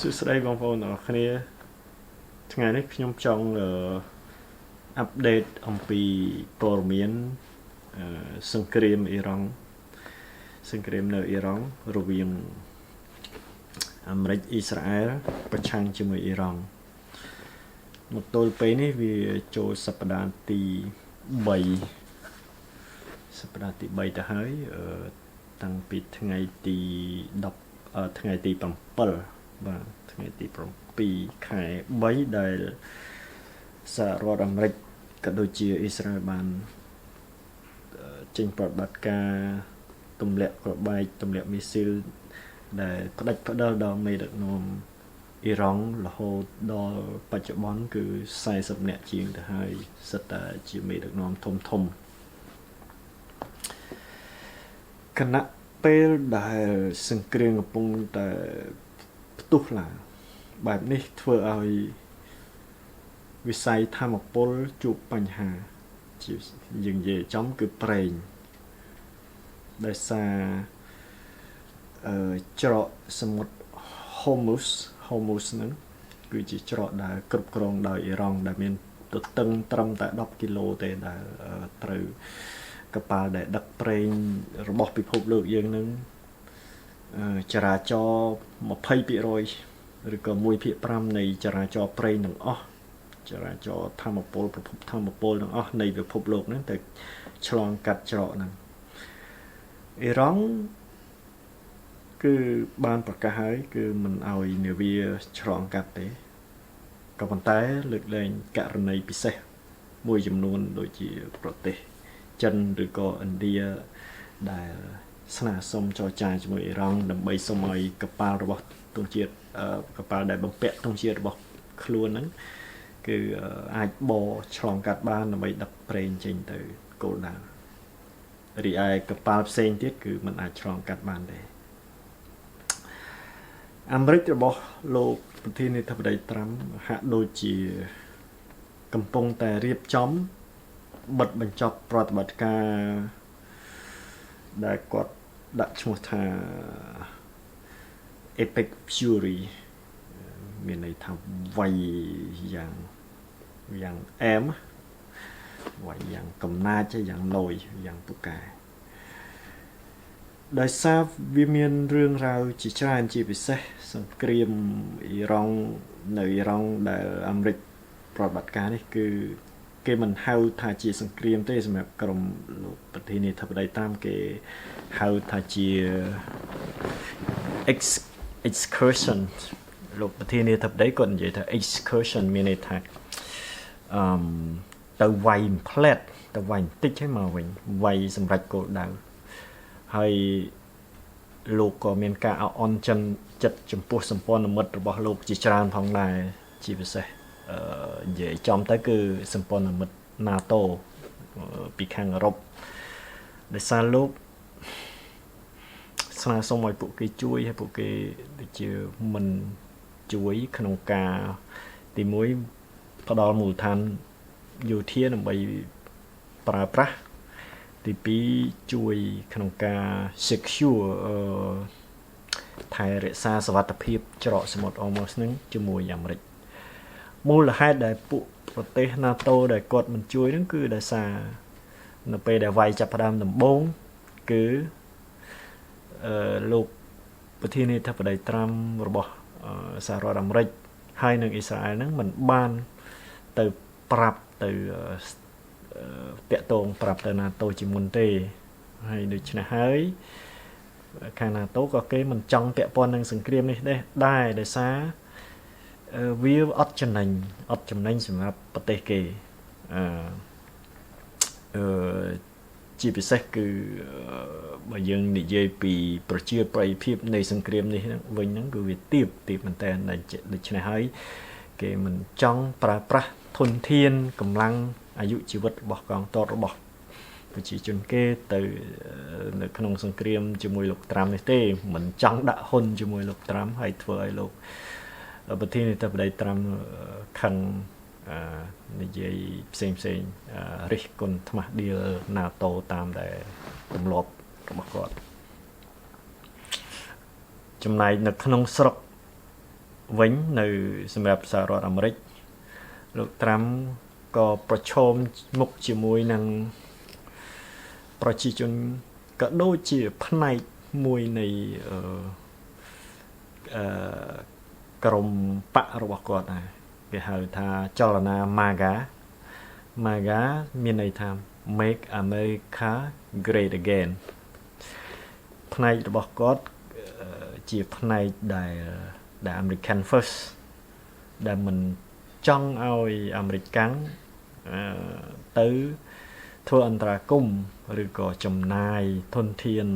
សួស្តីបងប្អូនទាំងអស់គ្នាថ្ងៃនេះខ្ញុំចង់អាប់ដេតអំពីព័ត៌មានសង្គ្រាមអ៊ីរ៉ង់សង្គ្រាមនៅអ៊ីរ៉ង់រវាងអាមេរិកអ៊ីស្រាអែលប្រឆាំងជាមួយអ៊ីរ៉ង់មកទល់ពេលនេះវាចូលសប្តាហ៍ទី3ទៅហើយតាំងពីថ្ងៃទី10ថ្ងៃទី7បាទថ្ងៃទី7ខែ3ដែលសហរដ្ឋអាមេរិកក៏ដូចជាអ៊ីស្រាអែលបានចេញប្រតិបត្តិការទម្លាក់ក្របបែកទម្លាក់មីស៊ីលដែលផ្ដាច់ផ្ដាល់ដល់មេដឹកនាំអ៊ីរ៉ង់រហូតដល់បច្ចុប្បន្នគឺ40នាក់ជាងទៅហើយសិតតែជាមេដឹកនាំធំគណៈពេលដែលសង្គ្រាមកំពុងតែផ្ទុះឡើងបែបនេះធ្វើឲ្យវិស័យធម្មពលជួបបញ្ហាជាយើងនិយាយចំគឺប្រេងដោយសារច្រកសមុទ្រ Hormuz ហ្នឹងគឺជាច្រកដែលគ្រប់គ្រងដោយអ៊ីរ៉ង់ដែលមានទទឹងត្រឹមតែ10គីឡូទេដែលត្រូវកប៉ាល់ដែលដឹកប្រេងរបស់ពិភពលោកយើងនឹងចរាចរ 20% ឬក៏ 1/5 នៃចរាចរប្រេងទាំងអស់ចរាចរធម្មពលប្រភពធម្មពលទាំងអស់នៃពិភពលោកហ្នឹងទៅឆ្លងកាត់ច្រកហ្នឹងអ៊ីរ៉ង់គឺបានប្រកាសហើយគឺមិនឲ្យនាវាឆ្លងកាត់ទេក៏ប៉ុន្តែលើកលែងករណីពិសេសមួយចំនួនដូចជាប្រទេសចិនឬក៏ឥណ្ឌាដែលស្នើសុំចរចាជាមួយអ៊ីរ៉ង់ដើម្បីសុំឲ្យកប៉ាល់របស់ទង់ជាតិកប៉ាល់ដែលបំពាក់ទង់ជាតិរបស់ខ្លួនហ្នឹងគឺអាចបរឆ្លងកាត់បានដើម្បីដឹកប្រេងចេញទៅគោលដៅរីឯកប៉ាល់ផ្សេងទៀតគឺមិនអាចឆ្លងកាត់បានទេអាមេរិករបស់លោកប្រធានាធិបតីត្រាំហាក់ដូចជាកំពុងតែរៀបចំបិទបញ្ចប់ប្រតិបត្តិការដែលគាត់ដាក់ឈ្មោះថា Epic Fury មានន័យថាវាយយ៉ាងអែមវាយយ៉ាងកំណាចយ៉ាងលយយ៉ាងពូកែដោយសារវាមានរឿងរ៉ាវជាច្រើនជាពិសេសសង្គ្រាមអ៊ីរ៉ង់នៅអ៊ីរ៉ង់ដែលអាមេរិកប្រតិបត្តិការនេះគឺគេមិនហៅថាជាសង្គ្រាមទេសម្រាប់ក្រុមលោកប្រធានាធិបតីត្រាំគេហៅថាជា excursion លោកប្រធានាធិបតីគាត់និយាយថា excursion មានន័យថាទៅវាយផ្លែតទៅវាយបន្តិចឲ្យមកវិញវាយសម្រាប់គោលដៅហើយលោកក៏មានការអន់ចិត្តចំពោះសម្ព័ន្ធមិត្តរបស់លោកជាច្រើនផងដែរជាពិសេសនិយាយចំទៅគឺសម្ព័ន្ធមិត្ត NATO ពីខាងអឺរ៉ុបដោយសារលោកស្នើសុំឲ្យពួកគេជួយហើយពួកគេដូចជាមិនជួយក្នុងការទី1ផ្ដល់មូលដ្ឋានយោធាដើម្បីប្រើប្រាស់ទី2ជួយក្នុងការ secure ថែរក្សាសុវត្ថិភាពច្រកសមុទ្រ Hormuz ហ្នឹងជាមួយអាមេរិកមូលហេតុដែលពួកប្រទេស NATO ដែលគាត់មិនជួយហ្នឹងគឺដោយសារនៅពេលដែលវាយចាប់ផ្ដើមដំបូងគឺលោកប្រធានាធិបតីត្រាំរបស់សហរដ្ឋអាមេរិកហើយនិងអ៊ីស្រាអែលហ្នឹងមិនបានទៅប្រាប់ទៅតាក់ទងប្រាប់ទៅ NATO ជាមុនទេហើយដូច្នេះហើយខាង NATO ក៏គេមិនចង់ពាក់ព័ន្ធនឹងសង្គ្រាមនេះដែរដោយសារវាអត់ចំណេញសម្រាប់ប្រទេសគេជាពិសេសគឺបើយើងនិយាយពីប្រជាប្រិយភាពនៃសង្គ្រាមនេះវិញហ្នឹងគឺវាទាបមែនតើដូច្នេះហើយគេមិនចង់ប្រើប្រាស់ធនធានកម្លាំងអាយុជីវិតរបស់កងទ័ពរបស់ប្រជាជនគេទៅនៅក្នុងសង្គ្រាមជាមួយលោកត្រាំនេះទេមិនចង់ដាក់ហ៊ុនជាមួយលោកត្រាំហើយធ្វើឲ្យលោកប្រធានាធិបតីត្រាំខឹងនិយាយផ្សេងរិះគន់ថ្មាស់ឌីល NATO តាមដែលទម្លាប់របស់គាត់ចំណែកនៅក្នុងស្រុក វិញនៅសម្រាប់សហរដ្ឋអាមេរិកលោកត្រាំក៏ប្រឈមមុខជាមួយនឹងប្រជាជនក៏ដូចជាផ្នែកមួយនៃក្រុមបករបស់គាត់ដែរគេហៅថាចលនា MAGA មានន័យថា Make America Great Again ផ្នែករបស់គាត់ជាផ្នែកដែល American First ដែលមិនចង់ឲ្យអាមេរិកកាំងទៅធ្វើអន្តរាគមន៍ឬក៏ចំណាយធនធាន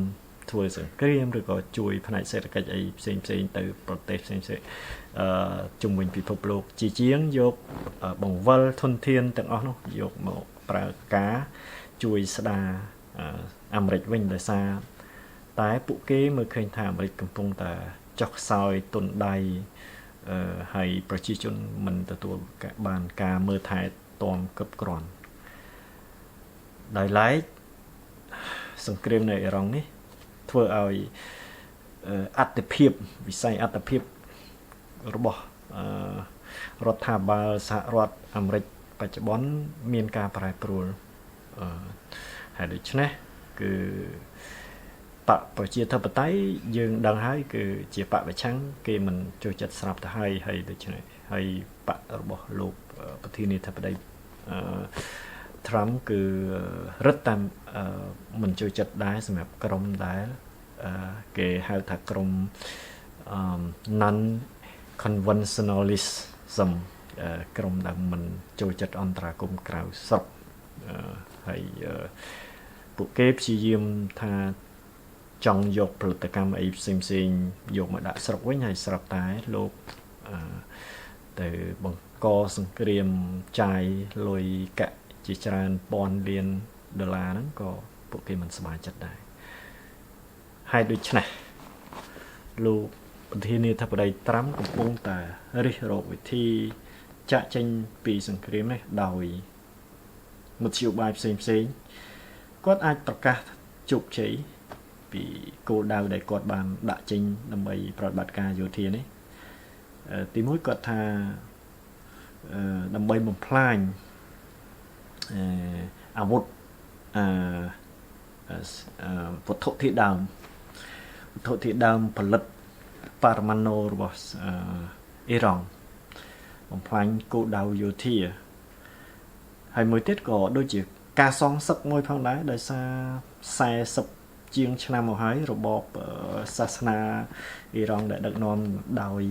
ធ្វើសង្គ្រាមឬក៏ជួយផ្នែកសេដ្ឋកិច្ចអីផ្សេងទៅប្រទេសផ្សេងជំវិញពិភពលោកជាជាងយកបង្វិលធនធានទាំងអស់នោះយកមកប្រើការជួយស្ដារអាមេរិកវិញដោយសារតែពួកគេមើលឃើញថាអាមេរិកកំពុងតែចុះខ្សោយទុនដៃហើយប្រជាជនមិនទទួលបានការមើលថែទាំគ្រប់គ្រាន់ដោយឡែកសង្គ្រាមនៅអ៊ីរ៉ង់នេះធ្វើឲ្យអត្ថិភាពវិស័យអត្ថិភាពរបស់រដ្ឋាភិបាលសហរដ្ឋអាមេរិកបច្ចុប្បន្នមានការប្រែប្រួលហើយដូច្នេះគឺបកប្រជាធិបតេយ្យយើងដឹងហើយគឺជាបកប្រឆាំងគេមិនចូលចិត្តស្រាប់ទៅហើយដូច្នេះហើយបករបស់លោកប្រធានាធិបតីTrump គឺរឹតតែមិនចូលចិត្តដែរសម្រាប់ក្រុមដែលគេហៅថាក្រុម non conventionalism ក្រុមដែលមិនចូលចិត្តអន្តរាគមន៍ក្រៅស្រុកហើយពួកគេព្យាយាមថាចង់យកផលិតកម្មអីផ្សេងយកមកដាក់ស្រុកវិញហើយស្រាប់តែលោកទៅបង្កសង្គ្រាមចាយលុយកាក់ជាច្រើនពាន់លានដុល្លារហ្នឹងក៏ពួកគេមិនសប្បាយចិត្តដែរហើយដូច្នេះលោកប្រធានាធិបតីត្រាំកំពុងតែរិះរកវិធីចាក់ចេញពីសង្គ្រាមនេះដោយមធ្យោបាយផ្សេងគាត់អាចប្រកាសជោគជ័យពីគោលដៅដែលគាត់បានដាក់ចេញដើម្បីប្រតិបត្តិការយោធានេះទីមួយគាត់ថាដើម្បីបំផ្លាញអាវុធវត្ថុធាតុដើមផលិតបរមាណូរបស់អ៊ីរ៉ង់បំផ្លាញគោលដៅយោធាហើយមួយទៀតក៏ដូចជាការសងសឹកមួយផងដែរដោយសារ40ជាងឆ្នាំមកហើយរបបសាសនាអ៊ីរ៉ង់ដែលដឹកនាំដោយ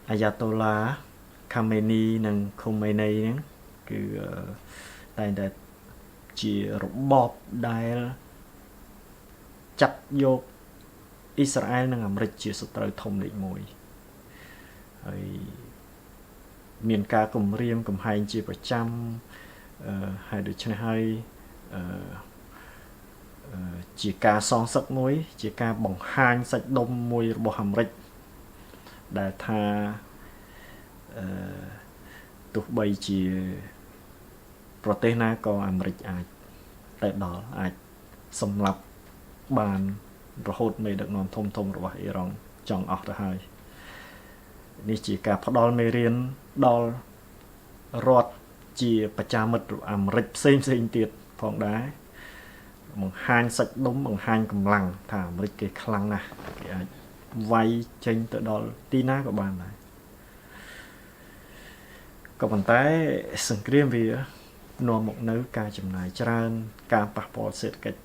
អាយ៉ាតូឡាខាមេនីនិងខូមេនីហ្នឹងគឺតែងតែជារបបដែលចាត់យកអ៊ីស្រាអែលនិងអាមេរិកជាសត្រូវធំលេខ1ហើយមានការគំរាមកំហែងជាប្រចាំហើយដូច្នេះហើយជាការសងសឹកមួយជាការបង្ហាញសាច់ដុំមួយរបស់អាមេរិកដែលថាទោះបីជាប្រទេសណាក៏អាមេរិកអាចទៅដល់អាចសម្លាប់បានរហូតមេដឹកនាំធំរបស់អ៊ីរ៉ង់ចង់អស់ទៅហើយនេះជាការផ្ដល់មេរៀនដល់រដ្ឋជាប្រចាំមិត្តអាមេរិកផ្សេងទៀតផងដែរបង្ហាញសាច់ដុំបង្ហាញកម្លាំងថាអាមេរិកគេខ្លាំងណាស់គេអាចវាយចេញទៅដល់ទីណាក៏បានដែរក៏ប៉ុន្តែសង្គ្រាមវានាំមកនៅការចំណាយច្រើនការប៉ះពាល់សេដ្ឋកិច្ច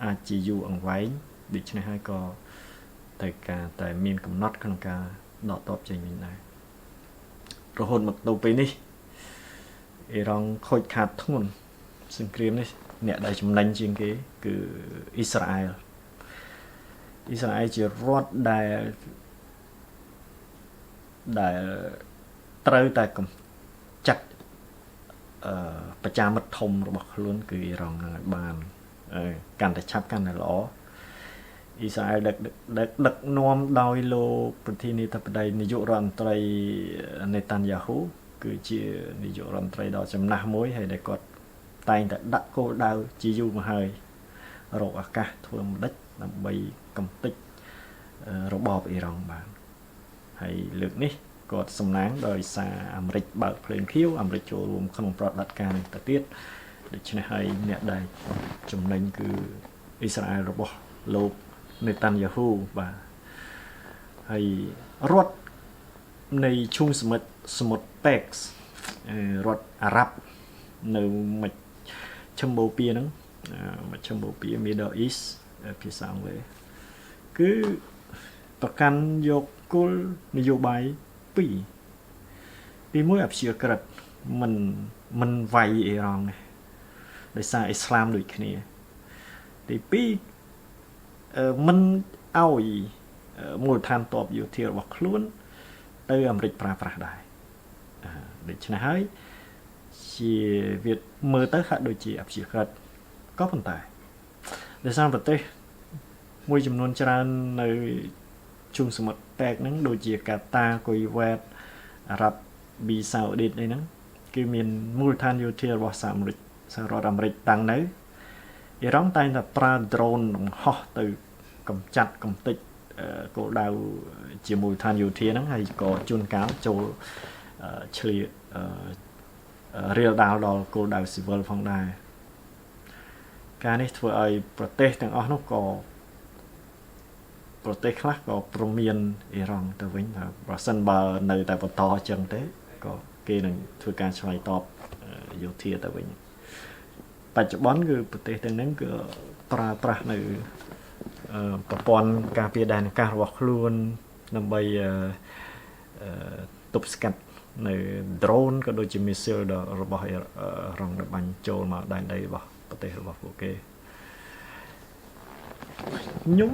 អាចជាយូរអង្វែងដូច្នេះហើយក៏ត្រូវការតែមានកំណត់ក្នុងការដកទ័ពចេញវិញដែររហូតមកដល់ពេលនេះអ៊ីរ៉ង់ខូចខាតធ្ងន់សង្គ្រាមនេះអ្នកដែលចំណេញជាងគេគឺអ៊ីស្រាអែលជារដ្ឋដែលត្រូវតែកម្ចាត់ប្រចាំមិត្តធំរបស់ខ្លួនគឺអ៊ីរ៉ង់នឹងឲ្យបានកាន់តែឆាប់កាន់តែល្អអ៊ីស្រាអែលដឹកនាំដោយលោកប្រធានាធិបតីនាយករដ្ឋមន្ត្រីនេតាន់យ៉ាហ៊ូគឺជានាយករដ្ឋមន្ត្រីដ៏ចំណាស់មួយហើយដែលគាត់តែងតែដាក់គោលដៅជាយូរមកហើយរកឱកាសធ្វើម្ដេចដើម្បីកំទេចរបបអ៊ីរ៉ង់បានហ ហើយលើកនេះគាត់សំណាងដោយសារអាមេរិកបើកភ្លើងខៀវអាមេរិកចូលរួមក្នុងប្រតិបត្តិការនេះទៅទៀតដូច្នេះហើយអ្នកដែលចំណេញគឺអ៊ីស្រាអែលរបស់លោកនេតាន់យ៉ាហ៊ូបាទហើយរដ្ឋនៃឈូងសមុទ្រ Pex រដ្ឋអារ៉ាប់នៅមជ្ឈមបូព៌ាហ្នឹងមជ្ឈមបូព៌ា Middle East ភាសាអង់គ្លេសគឺប្រកាន់យកគោលនយោបាយពីរទីមួយអព្យាក្រឹតមិនវាយអ៊ីរ៉ង់ទេដោយសារអ៊ីស្លាមដូចគ្នាទីពីរមិនឲ្យមូលដ្ឋានទ័ពយោធារបស់ខ្លួនទៅអាមេរិកប្រើប្រាស់ដែរដូច្នេះហើយជាវាមើលទៅហាក់ដូចជាអព្យាក្រឹតក៏ប៉ុន្តែដោយសារប្រទេសមួយចំនួនច្រើននៅជុំសមុទ្រPexហ្នឹងដូចជាកាតាគុយវ៉ែតអារ៉ាប់ប៊ីសាអូឌីតអីហ្នឹងគឺមានមូលដ្ឋានយោធារបស់សហរដ្ឋអាមេរិកតាំងនៅអ៊ីរ៉ង់តែងតែប្រើ drone បង្ហោះទៅកម្ចាត់កំទេចគោលដៅជាមូលដ្ឋានយោធាហ្នឹងហើយក៏ជួនកាលចូលឆ្លៀរៀលដាលដល់គោលដៅ civil ផងដែរការនេះធ្វើឲ្យប្រទេសទាំងអស់នោះក៏ប្រទេសខ្លះក៏ព្រមានអ៊ីរ៉ង់ទៅវិញថាបើសិនបើនៅតែបន្តអញ្ចឹងទេក៏គេនឹងធ្វើការឆ្លើយតបយោធាទៅវិញបច្ចុប្បន្នគឺប្រទេសទាំងហ្នឹងគឺប្រើប្រាស់នៅប្រព័ន្ធការពារដែនអាកាសរបស់ខ្លួនដើម្បីទប់ស្កាត់នៅ drone ក៏ដូចជា missile របស់រងដែលបាញ់ចូលមកដែនដីរបស់ប្រទេសរបស់ពួកគេខ្ញុំ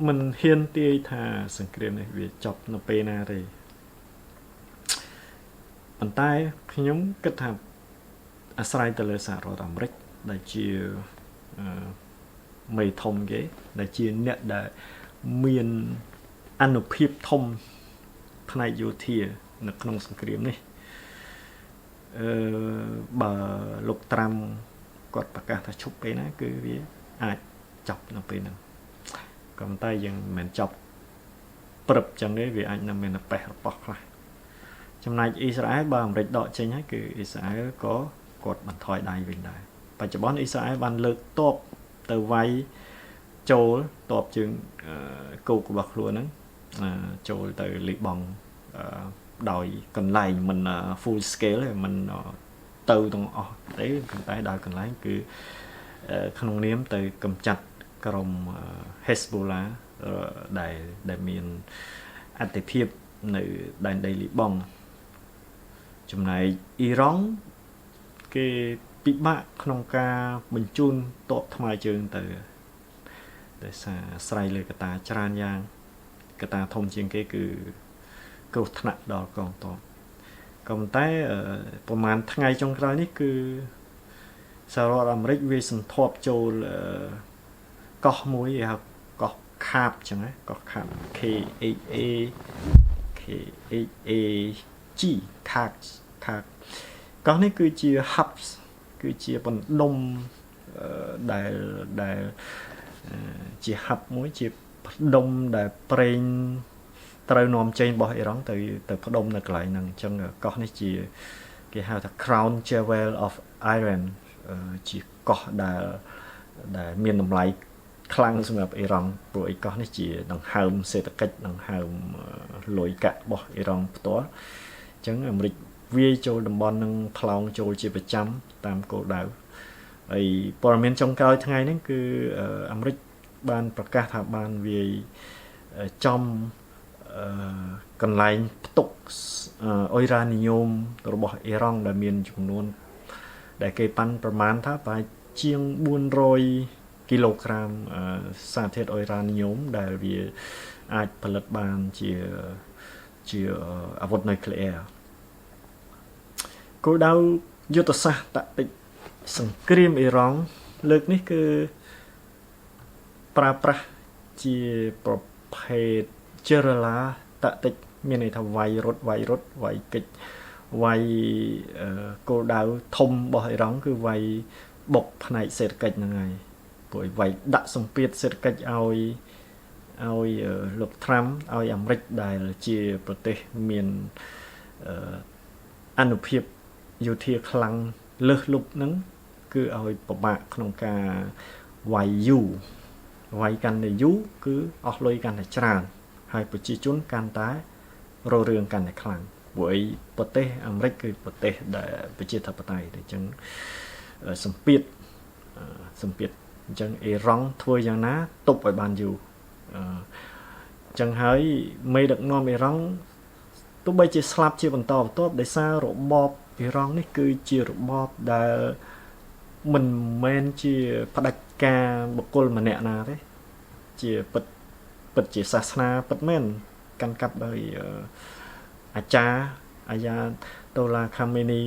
មិនហ៊ានទាយថាសង្គ្រាមនេះវាចប់នៅពេលណាទេប៉ុន្តែខ្ញុំគិតថាអាស្រ័យទៅលើសហរដ្ឋអាមេរិកដែលជាមេធំគេដែលជាអ្នកដែលមានអានុភាពធំផ្នែកយោធានៅក្នុងសង្គ្រាមនេះបើលោកត្រាំគាត់ប្រកាសថាឈប់ពេលណាគឺវាអាចចប់នៅពេលហ្នឹងក៏ប៉ុន្តែយើងមិនមែនចប់ព្រឹបចឹងទេវាអាចនៅមានប៉េះរបស់ខ្លះចំណែកអ៊ីស្រាអែលបើអាមេរិកដកចេញហើយគឺអ៊ីស្រាអែលក៏គាត់បន្ថយដៃវិញដែរបច្ចុប្បន្នអ៊ីស្រាអែលបានលើកទ័ពទៅវាយចូលទ័ពជើងគោករបស់ខ្លួនហ្នឹងចូលទៅលីបង់ដោយកន្លែងមិន full scale ទេមិនទៅទាំងអស់ទេប៉ុន្តែដោយកន្លែងគឺក្នុងនាមទៅកម្ចាត់ក្រុម Hezbollah ដែលមានអធិភាពនៅដែនដីលីបង់ចំណែកអ៊ីរ៉ង់គេពិបាកក្នុងការបញ្ជូនទ័ពថ្មើរជើងទៅដោយសារអាស្រ័យលើកត្តាច្រើនយ៉ាងកត្តាធំជាងគេគឺគ្រោះថ្នាក់ដល់កងទ័ពក៏ប៉ុន្តែប្រហែលថ្ងៃចុងក្រោយនេះគឺសហរដ្ឋអាមេរិកវាសន្ធាប់ចូលកោះមួយគេហៅកោះខាបចឹងណាកោះខាប KHAG ខាបកោះនេះគឺជា hub គឺជាបណ្ដុំដែលជា hub មួយជាបណ្ដុំដែលប្រេងត្រូវនាំចេញរបស់អ៊ីរ៉ង់ទៅផ្ដុំនៅកន្លែងហ្នឹងអញ្ចឹងកោះនេះជាគេហៅថា Crown Jewel of Iran ជាកោះដែលមានតម្លៃខ្លាំងសម្រាប់អ៊ីរ៉ង់ព្រោះឯកោះនេះជាដង្ហើមសេដ្ឋកិច្ចដង្ហើមលុយកាក់របស់អ៊ីរ៉ង់ផ្ទាល់អញ្ចឹងអាមេរិកវាយចូលតំបន់នឹងថ្លោងចូលជាប្រចាំតាមគោលដៅហើយព័ត៌មានចុងក្រោយថ្ងៃហ្នឹងគឺអាមេរិកបានប្រកាសថាបានវាយចំកន្លែងផ្ទុកអ៊ុយរ៉ានីញ៉ូមរបស់អ៊ីរ៉ង់ដែលមានចំនួនដែលគេប៉ាន់ប្រមាណថាប្រហែលជាង400គីឡូក្រាមសារធាតុអ៊ុយរ៉ានីញ៉ូមដែលវាអាចផលិតបានជាអាវុធនុយក្លេអ៊ែរគោលដៅយុទ្ធសាស្ត្រតាក់ទិកសង្គ្រាមអ៊ីរ៉ង់លើកនេះគឺប្រើប្រាស់ជាប្រភេទ Guerrilla តាក់ទិកមានន័យថាវាយរត់វាយកិច្ចវាយគោលដៅធំរបស់អ៊ីរ៉ង់គឺវាយបុកផ្នែកសេដ្ឋកិច្ចហ្នឹងហើយព្រោះវាយដាក់សម្ពាធសេដ្ឋកិច្ចឲ្យ ឲ្យលោក Trump ឲ្យអាមេរិកដែលជាប្រទេសមានអនុភាពយោធាខ្លាំងលើសលប់ហ្នឹងគឺឲ្យពិបាកក្នុងការវាយយូរវាយកាន់តែយូរគឺអស់លុយកាន់តែច្រើនហើយប្រជាជនកាន់តែរស់រឿងកាន់តែខ្លាំងព្រោះអីប្រទេសអាមេរិកគឺប្រទេសដែលប្រជាធិបតេយ្យអញ្ចឹងសម្ពាធអញ្ចឹងអ៊ីរ៉ង់ធ្វើយ៉ាងណាទប់ឲ្យបានយូរអញ្ចឹងហើយមេដឹកនាំអ៊ីរ៉ង់ទោះបីជាស្លាប់ជាបន្តបន្ទាប់ដោយសាររបបអ៊ីរ៉ង់នេះគឺជារបបដែលមិនមែនជាផ្ដាច់ការបុគ្គលម្នាក់ណាទេជាពិតជាសាសនាពិតមែនកាន់កាប់ដោយអាចារ្យអាយ៉ាតូឡាខាមេនី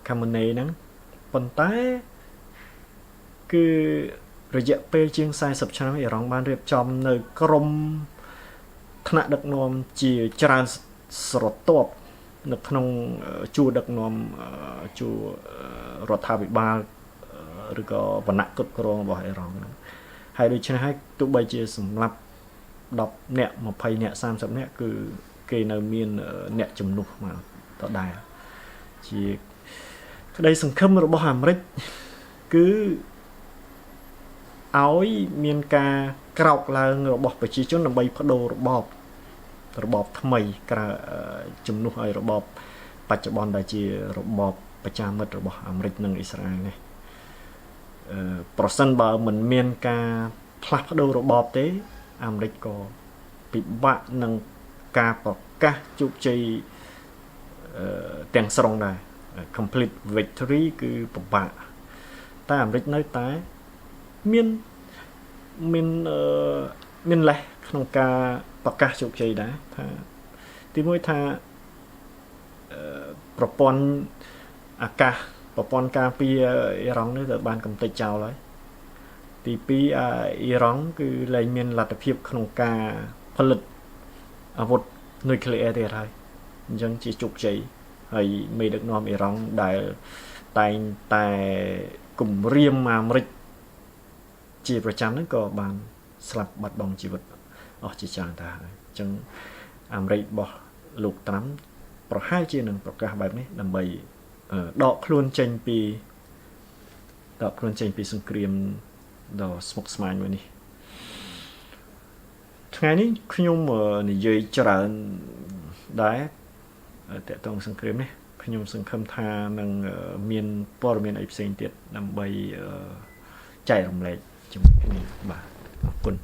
ហ្នឹងប៉ុន្តែគឺរយៈពេលជាង40ឆ្នាំអ៊ីរ៉ង់បានរៀបចំនៅក្រមថ្នាក់ដឹកនាំជាច្រើនស្រទាប់នៅក្នុងជួរដឹកនាំជួររដ្ឋាភិបាលឬក៏វណ្ណៈគ្រប់គ្រងរបស់អ៊ីរ៉ង់ហ្នឹងហើយដូច្នេះហើយទោះបីជាសម្រាប់10នាក់20នាក់30នាក់គឺគេនៅមានអ្នកជំនួសមកដដែលជាក្តីសង្ឃឹមរបស់អាមេរិកគឺឲ្យមានការក្រោកឡើងរបស់ប្រជាជនដើម្បីបដូររបបថ្មីក្រៅជំនួសឲ្យរបបបច្ចុប្បន្នដែលជារបបប្រជាមិត្តរបស់អាមេរិកនិងអ៊ីស្រាអែលនេះប្រសិនបើមិនមានការផ្លាស់ប្ដូររបបទេអាមេរិកក៏ពិបាកនឹងការប្រកាសជោគជ័យទាំងស្រុងដែរ complete victory គឺពិបាកតែអាមេរិកនៅតែមានលេសក្នុងការប្រកាសជោគជ័យដែរថាទីមួយថាប្រព័ន្ធអាកាសប្រព័ន្ធការពារអ៊ីរ៉ង់នេះទៅបានកំទេចចោលហើយទី2អ៊ីរ៉ង់គឺលែងមានលទ្ធភាពក្នុងការផលិតអាវុធនុយក្លេអ៊ែរទៀតហើយអញ្ចឹងជាជោគជ័យហើយមេដឹកនាំអ៊ីរ៉ង់ដែលតែងតែគំរាមអាមេរិកជាប្រចាំហ្នឹងក៏បានស្លាប់បាត់បង់ជីវិតអស់ជាច្រើនទៅហើយអញ្ចឹងអាមេរិករបស់លោក Trump ប្រហែលជានឹងប្រកាសបែបនេះដើម្បីដកខ្លួនចេញពីសង្គ្រាមដ៏ស្មុគស្មាញមួយនេះថ្ងៃនេះខ្ញុំនិយាយច្រើនដែរតាក់ទងសង្គ្រាមនេះខ្ញុំសង្ឃឹមថានឹងមានព័ត៌មានអីផ្សេងទៀតដើម្បីចែករំលែកជាមួយគ្នាបាទអរគុណ